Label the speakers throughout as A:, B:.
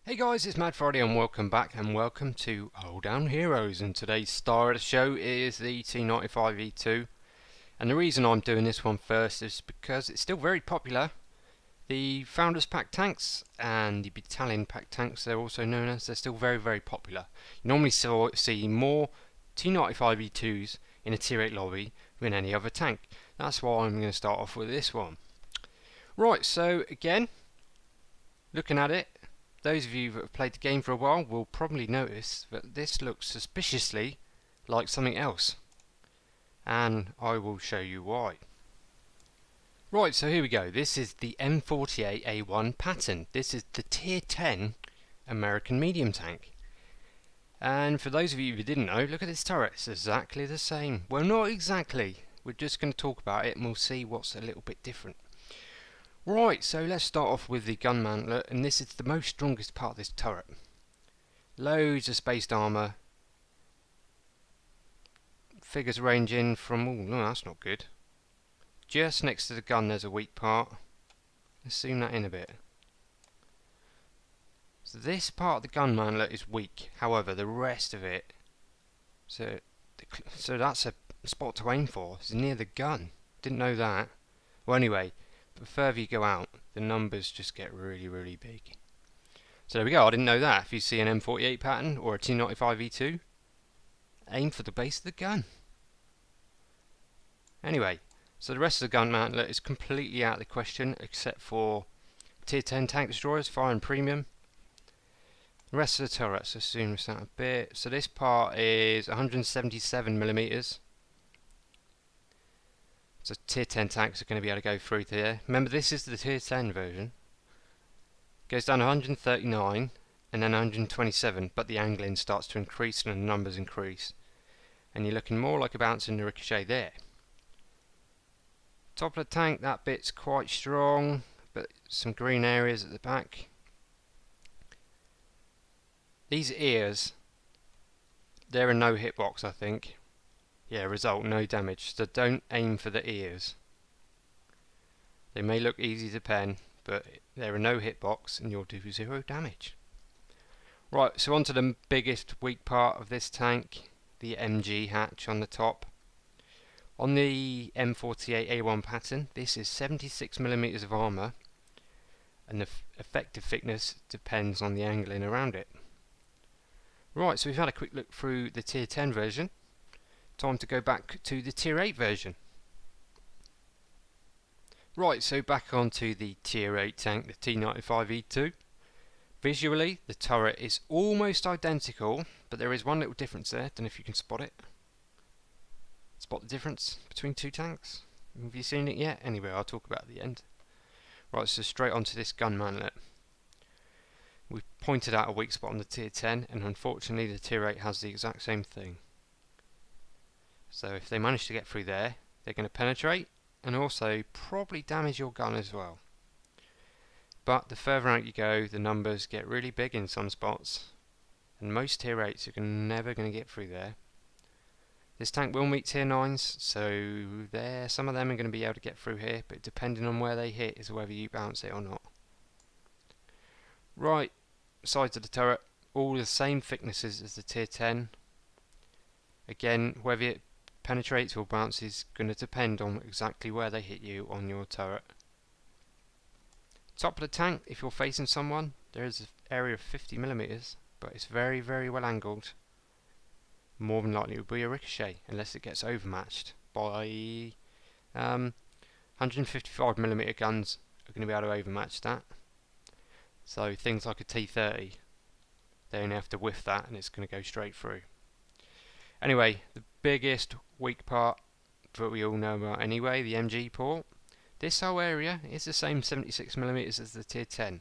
A: Hey guys, it's Mad Friday and welcome back and welcome to Hold Down Heroes, and today's star of the show is the T95E2, and the reason I'm doing this one first is because it's still very popular. The Founders Pack tanks and the Battalion Pack tanks, they're also known as, they're still very popular. You normally see more T95E2s in a Tier 8 lobby than any other tank. That's why I'm going to start off with this one. Right, so again, looking at it, those of you that have played the game for a while will probably notice that this looks suspiciously like something else, and I will show you why. Right, so here we go. This is the M48A1 pattern. This is the Tier 10 American medium tank. And for those of you who didn't know, look at this turret. It's exactly the same. Well, not exactly. We're just going to talk about it and we'll see what's a little bit different. Right, so let's start off with the gun mantlet, and this is the most strongest part of this turret. Loads of spaced armour. Figures ranging from, oh no, that's not good. Just next to the gun there's a weak part. Let's zoom that in a bit. So this part of the gun mantlet is weak, however the rest of it, so that's a spot to aim for. It's near the gun. Didn't know that. Well, anyway, the further you go out, the numbers just get really big. So there we go, I didn't know that. If you see an M48 pattern or a T95E2, aim for the base of the gun. Anyway, so the rest of the gun mantlet is completely out of the question except for Tier 10 tank destroyers, firing premium. The rest of the turrets, let's zoom this out a bit. So this part is 177mm. So Tier 10 tanks are going to be able to go through there. Remember, this is the Tier 10 version. Goes down to 139 and then 127, but the angling starts to increase and the numbers increase. And you're looking more like a bounce in the ricochet there. Top of the tank, that bit's quite strong, but some green areas at the back. These ears, they're a no hitbox, I think. Yeah, result, no damage, so don't aim for the ears. They may look easy to pen, but they're a no hitbox and you'll do 0 damage. Right, so on to the biggest weak part of this tank, the MG hatch on the top. On the M48A1 pattern, this is 76mm of armour, and the effective thickness depends on the angling around it. Right, so we've had a quick look through the Tier 10 version. Time to go back to the Tier 8 version. Right, so back onto the Tier 8 tank, the T95E2. Visually, the turret is almost identical, but there is one little difference there. Don't know if you can spot it. Spot the difference between two tanks? Have you seen it yet? Anyway, I'll talk about it at the end. Right, so straight onto this gun mantlet. We've pointed out a weak spot on the Tier 10, and unfortunately the Tier 8 has the exact same thing. So if they manage to get through there, they're going to penetrate and also probably damage your gun as well. But the further out you go, the numbers get really big in some spots, and most Tier 8s are never going to get through there. This tank will meet Tier 9s, so some of them are going to be able to get through here, but depending on where they hit is whether you bounce it or not. Right, sides of the turret, all the same thicknesses as the Tier 10. Again, whether it penetrates or bounces is going to depend on exactly where they hit you on your turret. Top of the tank, if you're facing someone, there is an area of 50mm, but it's very well angled. More than likely it will be a ricochet, unless it gets overmatched by 155mm guns are going to be able to overmatch that. So things like a T30, they only have to whiff that and it's going to go straight through. Anyway, the biggest weak part that we all know about anyway, the MG port. This whole area is the same 76mm as the Tier 10,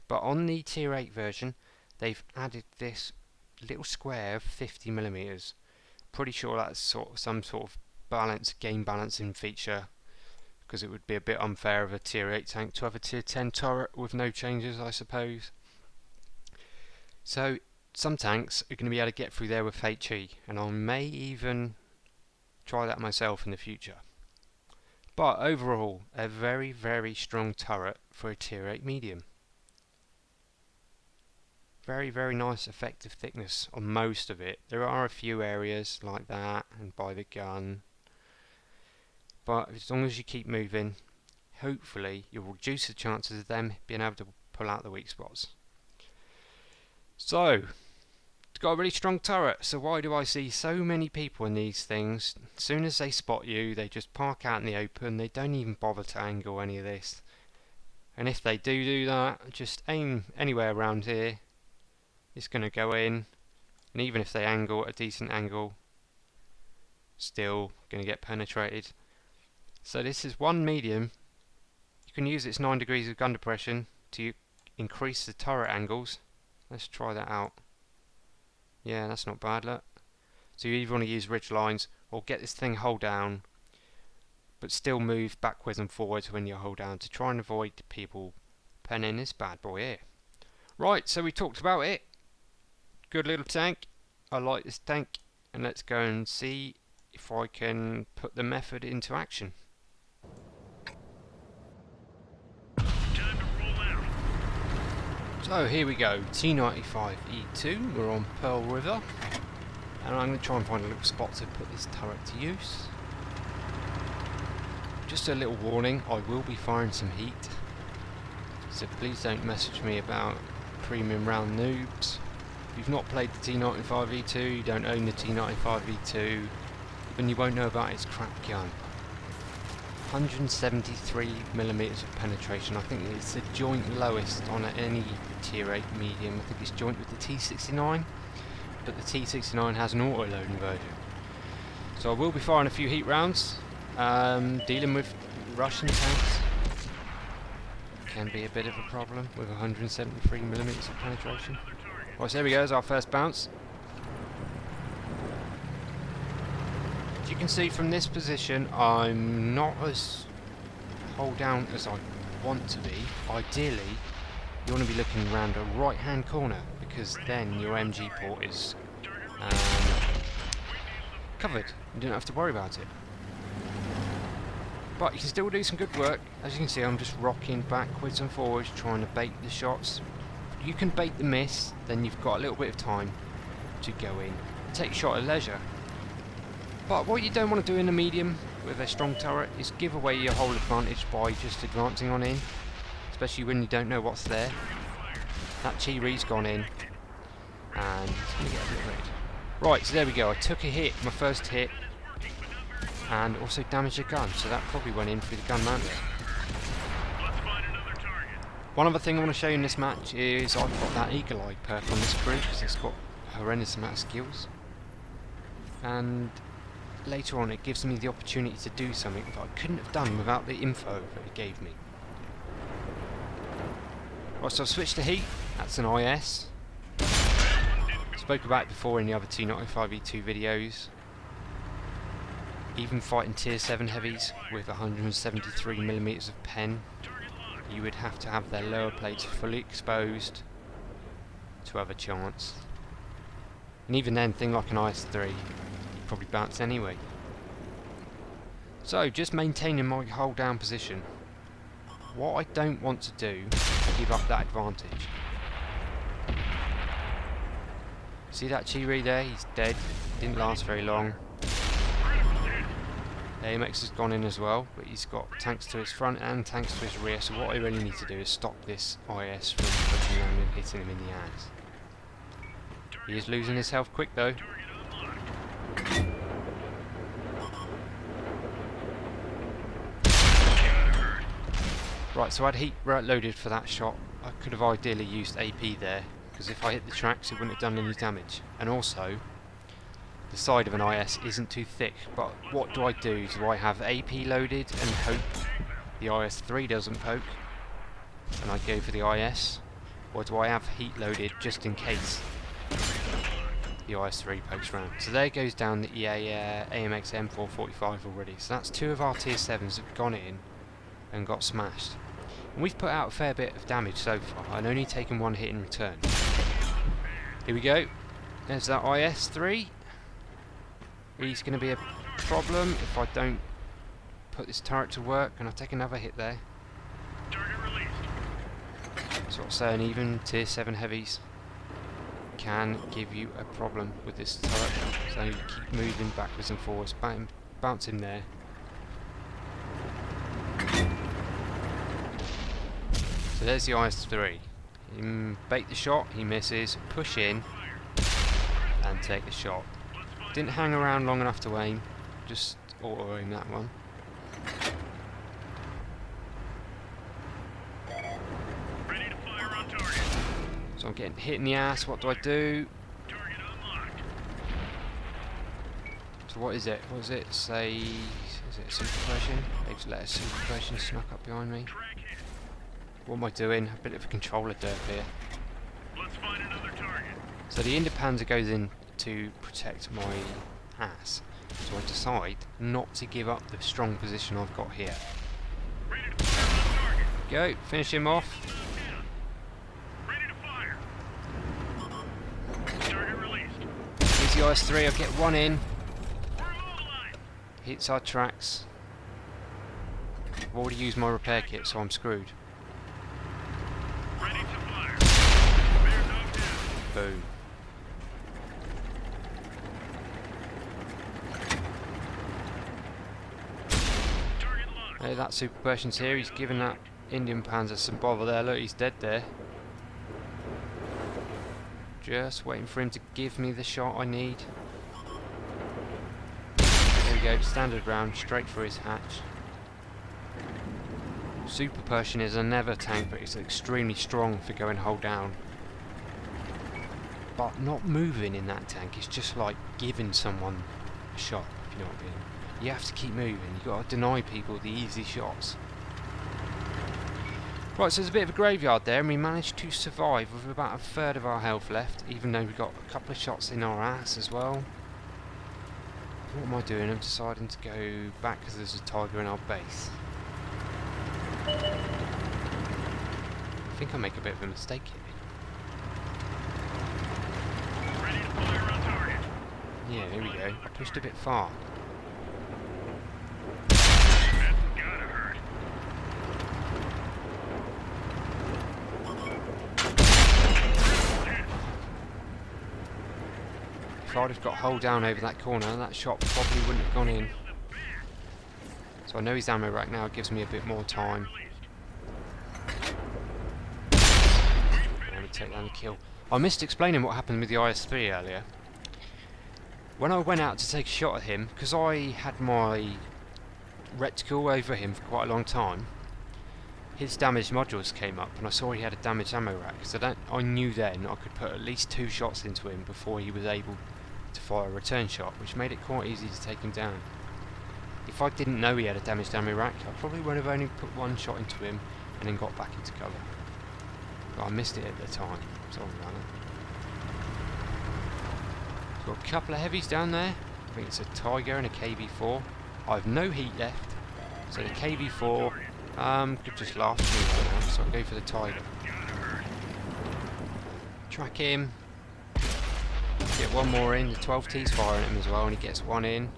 A: but on the Tier 8 version they've added this little square of 50mm. Pretty sure that's some sort of game balancing feature, because it would be a bit unfair of a Tier 8 tank to have a Tier 10 turret with no changes, I suppose. So some tanks are going to be able to get through there with HE, and I may even try that myself in the future. But overall, a very strong turret for a Tier 8 medium. very, very nice effective thickness on most of it. There are a few areas like that and by the gun, but as long as you keep moving, hopefully you'll reduce the chances of them being able to pull out the weak spots. So, it's got a really strong turret, so why do I see so many people in these things? As soon as they spot you, they just park out in the open, they don't even bother to angle any of this. And if they do that, just aim anywhere around here, it's going to go in, and even if they angle at a decent angle, still going to get penetrated. So this is one medium. You can use its 9 degrees of gun depression to increase the turret angles. Let's try that out. Yeah, that's not bad, look. So you either want to use ridge lines or get this thing hold down, but still move backwards and forwards when you hold down to try and avoid people penning this bad boy here. Right, so we talked about it. Good little tank. I like this tank, and let's go and see if I can put the method into action. So here we go, T95E2, we're on Pearl River, and I'm going to try and find a little spot to put this turret to use. Just a little warning, I will be firing some heat, so please don't message me about premium round noobs. If you've not played the T95E2, you don't own the T95E2, then you won't know about its crap gun. 173mm of penetration. I think it's the joint lowest on any tier 8 medium. I think it's joint with the T69, but the T69 has an auto-loading version. So I will be firing a few heat rounds. Dealing with Russian tanks can be a bit of a problem with 173mm of penetration. Right, so there we go, there's our first bounce. As you can see from this position, I'm not as hold down as I want to be. Ideally, you want to be looking around a right hand corner, because then your MG port is covered. You don't have to worry about it. But you can still do some good work. As you can see, I'm just rocking backwards and forwards trying to bait the shots. If you can bait the miss, then you've got a little bit of time to go in. Take a shot at leisure. But what you don't want to do in a medium with a strong turret is give away your whole advantage by just advancing on in, especially when you don't know what's there. That Chi-Ri's gone in, and it's going to get a bit red. Right, so there we go. I took a hit, my first hit, and also damaged the gun, so that probably went in through the gun mount. One other thing I want to show you in this match is I've got that Eagle Eye perk on this crew because it's got a horrendous amount of skills, and later on it gives me the opportunity to do something that I couldn't have done without the info that it gave me. Right, so I've switched to heat. That's an IS. Spoke about it before in the other T95E2 videos. Even fighting tier 7 heavies with 173mm of pen, you would have to have their lower plates fully exposed to have a chance. And even then, thing like an IS-3 probably bounce anyway. So just maintaining my hold down position. What I don't want to do is give up that advantage. See that Chi-Ri there? He's dead. Didn't last very long. The AMX has gone in as well, but he's got tanks to his front and tanks to his rear, so what I really need to do is stop this IS from pushing around and hitting him in the ass. He is losing his health quick though. Right, so I had heat loaded for that shot. I could have ideally used AP there, because if I hit the tracks it wouldn't have done any damage. And also, the side of an IS isn't too thick, but what do I do? Do I have AP loaded and hope the IS-3 doesn't poke, and I go for the IS? Or do I have heat loaded just in case the IS-3 pokes round? So there goes down the EA AMX M445 already. So that's two of our tier 7s that have gone in and got smashed. And we've put out a fair bit of damage so far, and only taken one hit in return. Here we go. There's that IS-3. He's going to be a problem if I don't put this turret to work, and I'll take another hit there. Sort of saying even tier 7 heavies can give you a problem with this turret. So you keep moving backwards and forwards, bounce in there. So there's the IS-3. Bait the shot, he misses, push in and take the shot. Didn't hang around long enough to aim, just auto-aim that one.
B: Ready to fire on target.
A: So I'm getting hit in the ass, what do I do?
B: Target unlocked.
A: So what is it? What does it say? Is it suppression? They've let a suppression snuck up behind me.
B: Track hit.
A: What am I doing? A bit of a controller derp here.
B: Let's find another target.
A: So the Indopanzer goes in to protect my ass. So I decide not to give up the strong position I've got here.
B: Ready to fire on target.
A: Go, finish him off.
B: Ready to fire. Target released.
A: Here's the IS-3, I'll get one in.
B: We're immobilized.
A: Hits our tracks. I've already used my repair kit, so I'm screwed.
B: Ready to fire. Bear knocked down.
A: Boom.
B: Target locked.
A: Hey, that super person's here, he's giving that Indian Panzer some bother there. Look, he's dead there. Just waiting for him to give me the shot I need. There we go, standard round, straight through his hatch. Super Persian is a never tank, but it's extremely strong for going hold down. But not moving in that tank is just like giving someone a shot, if you know what I mean. You have to keep moving, you've got to deny people the easy shots. Right, so there's a bit of a graveyard there, and we managed to survive with about a third of our health left, even though we got a couple of shots in our ass as well. What am I doing? I'm deciding to go back because there's a tiger in our base. I think I make a bit of a mistake here.
B: Ready to fire on target.
A: Yeah, here we go. I pushed a bit far.
B: That's gotta hurt.
A: If I'd have got hold down over that corner, that shot probably wouldn't have gone in. So I know his ammo right now gives me a bit more time. Let me take down the kill. I missed explaining what happened with the IS-3 earlier. When I went out to take a shot at him, because I had my reticle over him for quite a long time, his damaged modules came up and I saw he had a damaged ammo rack. So I knew then I could put at least 2 shots into him before he was able to fire a return shot, which made it quite easy to take him down. If I didn't know he had a damaged ammo rack, I probably would have only put 1 shot into him and then got back into cover. But I missed it at the time. Sorry about that. Got a couple of heavies down there. I think it's a Tiger and a KV4. I have no heat left, so the KV4 could just last me right now, so I'll go for the Tiger. Track him. Get one more in. The 12T's firing at him as well, and he gets one in.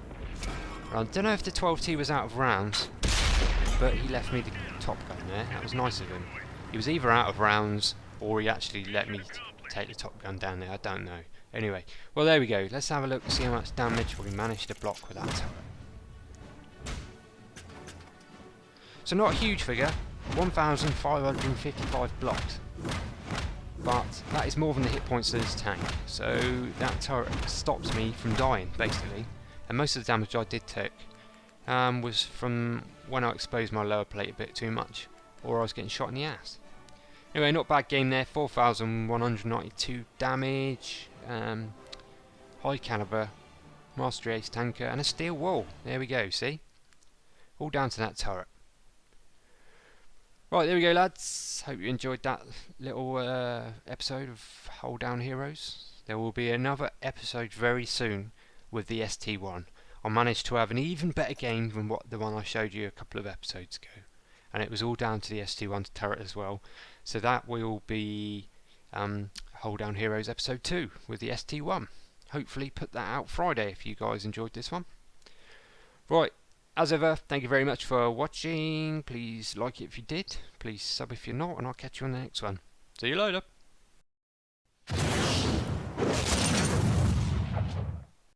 A: I don't know if the 12T was out of rounds, but he left me the top gun there. That was nice of him. He was either out of rounds or he actually let me take the top gun down there. I don't know. Anyway, well there we go. Let's have a look and see how much damage we managed to block with that turret. So not a huge figure, 1,555 blocks. But that is more than the hit points of this tank. So that turret stops me from dying, basically. And most of the damage I did take was from when I exposed my lower plate a bit too much, or I was getting shot in the ass. Anyway, not a bad game there. 4,192 damage, high caliber, Master Ace tanker, and a steel wall. There we go. See, all down to that turret. Right, there we go, lads. Hope you enjoyed that little episode of Hold Down Heroes. There will be another episode very soon with the ST1. I managed to have an even better game than the one I showed you a couple of episodes ago, and it was all down to the ST1 turret as well. So that will be Hold Down Heroes episode 2 with the ST1. Hopefully put that out Friday if you guys enjoyed this one. Right, as ever, thank you very much for watching. Please like it if you did, please sub if you're not, and I'll catch you on the next one. See you later.